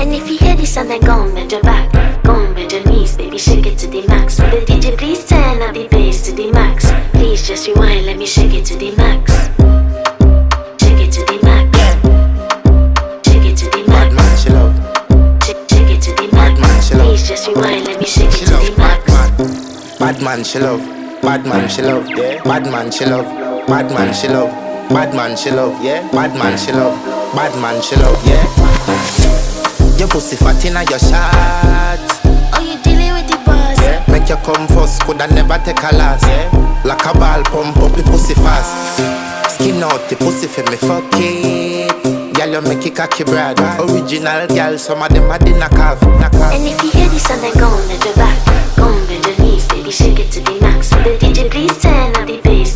And if you hear this and then go on, bend your back, go on, bend your knees, baby, shake it to the max. Will the DJ please turn up the bass to the max? Please just rewind, let me shake it to the max. Shake it to the max. Shake it to the max. Bad man, she love. Shake it to the max. Bad man, she love. Please just rewind, let me shake it She to love the max. bad man, she love. Bad man, she love. Yeah. Bad man, she love. Bad man, she love. Bad man, she love. Yeah. Bad man, she love. Bad man, she love. Yeah. Your pussy fat inna your shot. Oh, you dealing with the boss? Yeah. Make you come first, coulda never take a last. Yeah. Like a ball, pump up the pussy fast. Skin out the pussy for me fuck it. Girl, you make it cocky brad. Original girl, some of them a the knock off. And if you hear this and then go on, bend your back, go on, bend your knees, baby, shake it to the max. Will the DJ please turn up the bass?